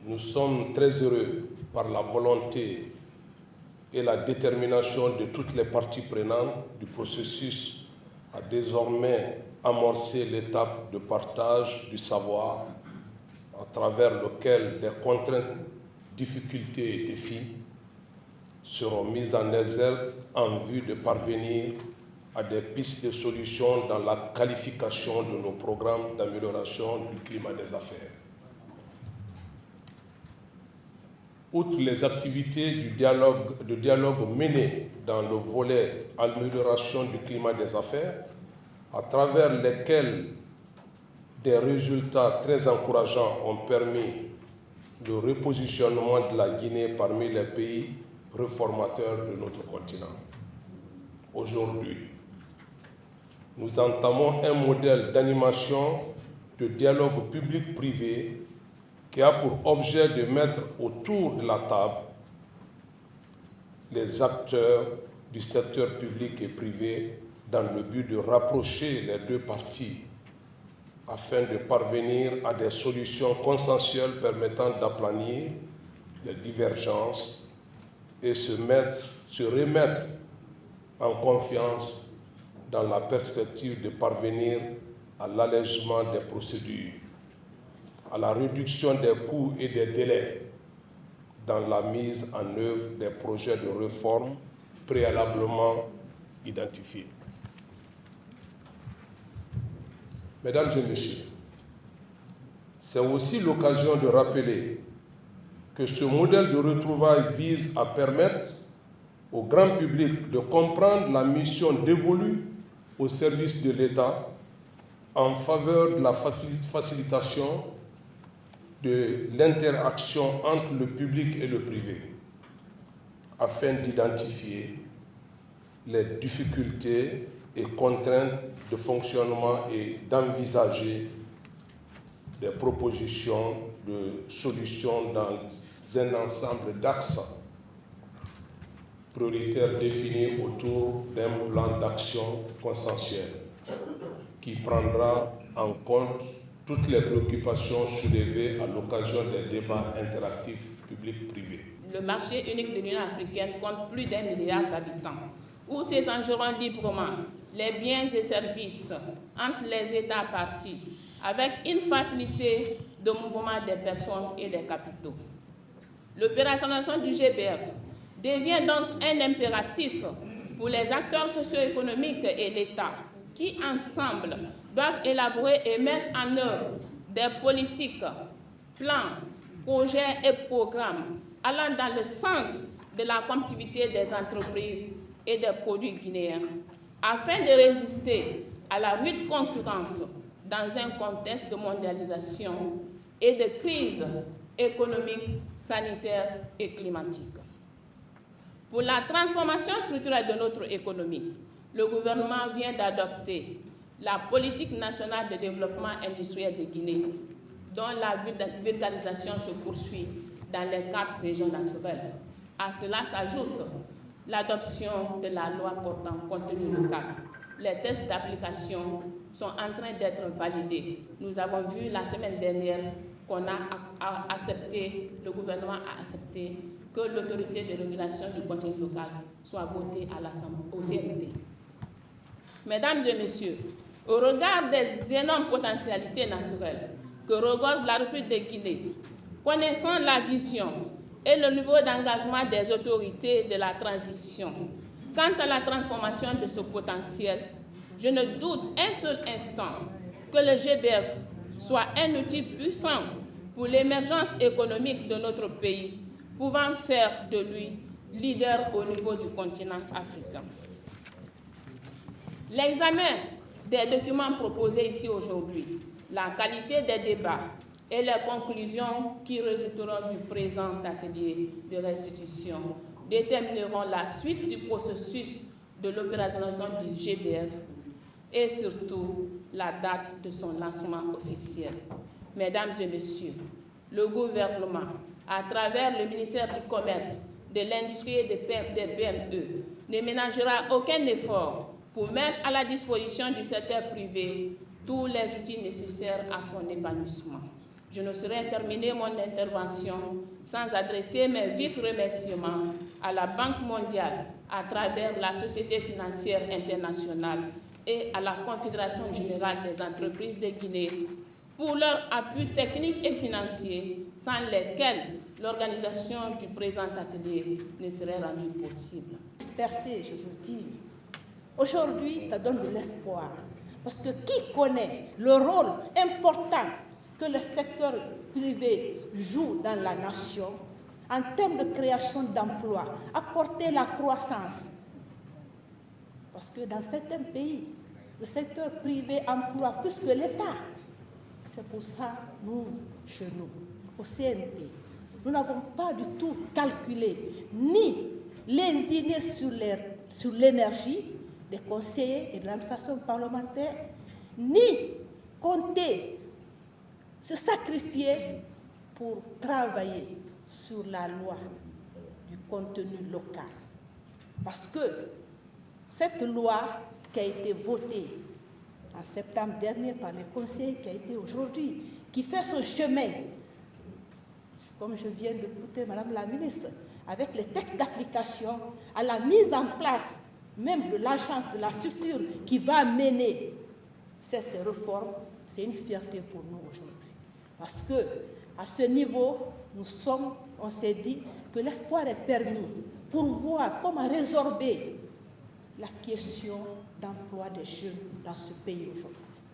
Nous sommes très heureux par la volonté et la détermination de toutes les parties prenantes du processus à désormais amorcer l'étape de partage du savoir à travers lequel des contraintes, difficultés et défis seront mises en exergue en vue de parvenir à des pistes de solutions dans la qualification de nos programmes d'amélioration du climat des affaires. Outre les activités de dialogue menées dans le volet amélioration du climat des affaires, à travers lesquels des résultats très encourageants ont permis le repositionnement de la Guinée parmi les pays réformateurs de notre continent. Aujourd'hui, nous entamons un modèle d'animation de dialogue public-privé qui a pour objet de mettre autour de la table les acteurs du secteur public et privé dans le but de rapprocher les deux parties afin de parvenir à des solutions consensuelles permettant d'aplanir les divergences et se remettre en confiance dans la perspective de parvenir à l'allègement des procédures, à la réduction des coûts et des délais dans la mise en œuvre des projets de réforme préalablement identifiés. Mesdames et messieurs, c'est aussi l'occasion de rappeler que ce modèle de retrouvailles vise à permettre au grand public de comprendre la mission dévolue au service de l'État en faveur de la facilitation de l'interaction entre le public et le privé, afin d'identifier les difficultés et contraintes de fonctionnement et d'envisager des propositions de solutions dans un ensemble d'axes prioritaires définis autour d'un plan d'action consensuel qui prendra en compte toutes les préoccupations soulevées à l'occasion des débats interactifs publics-privés. Le marché unique de l'Union africaine compte plus d'1 milliard d'habitants, où s'échangeront librement les biens et services entre les États parties, avec une facilité de mouvement des personnes et des capitaux. L'opérationnalisation du GBF devient donc un impératif pour les acteurs socio-économiques et l'État, qui ensemble doivent élaborer et mettre en œuvre des politiques, plans, projets et programmes allant dans le sens de la compétitivité des entreprises et des produits guinéens, afin de résister à la rude concurrence dans un contexte de mondialisation et de crise économique, sanitaire et climatique. Pour la transformation structurelle de notre économie, le gouvernement vient d'adopter la politique nationale de développement industriel de Guinée, dont la vulgarisation se poursuit dans les 4 régions naturelles. À cela s'ajoute l'adoption de la loi portant contenu local. Les tests d'application sont en train d'être validés. Nous avons vu la semaine dernière qu'on a accepté, le gouvernement a accepté que l'autorité de régulation du contenu local soit votée à l'Assemblée, au CNT. Mesdames et messieurs, au regard des énormes potentialités naturelles que regorge la République de Guinée, connaissant la vision et le niveau d'engagement des autorités de la transition quant à la transformation de ce potentiel, je ne doute un seul instant que le GBF soit un outil puissant pour l'émergence économique de notre pays, pouvant faire de lui leader au niveau du continent africain. L'examen des documents proposés ici aujourd'hui, la qualité des débats et les conclusions qui résulteront du présent atelier de restitution détermineront la suite du processus de l'opérationnalisation du GBF et surtout la date de son lancement officiel. Mesdames et messieurs, le gouvernement, à travers le ministère du Commerce, de l'Industrie et des PME, ne ménagera aucun effort pour mettre à la disposition du secteur privé tous les outils nécessaires à son épanouissement. Je ne saurais terminer mon intervention sans adresser mes vifs remerciements à la Banque mondiale à travers la Société financière internationale et à la Confédération générale des entreprises de Guinée pour leur appui technique et financier, sans lesquels l'organisation du présent atelier ne serait rendue possible. Dispersé, je vous dis. Aujourd'hui, ça donne de l'espoir. Parce que qui connaît le rôle important que le secteur privé joue dans la nation en termes de création d'emplois, apporter la croissance? Parce que dans certains pays, le secteur privé emploie plus que l'État. C'est pour ça, nous, chez nous, au CNT, nous n'avons pas du tout calculé ni lésiné sur l'énergie des conseillers et de l'administration parlementaire, ni compter se sacrifier pour travailler sur la loi du contenu local. Parce que cette loi qui a été votée en septembre dernier par les conseillers, qui a été aujourd'hui, qui fait son chemin, comme je viens d'écouter Madame la ministre, avec les textes d'application, à la mise en place même de l'agence, de la structure qui va mener ces réformes, c'est une fierté pour nous aujourd'hui. Parce que à ce niveau, on s'est dit que l'espoir est permis pour voir comment résorber la question d'emploi des jeunes dans ce pays aujourd'hui.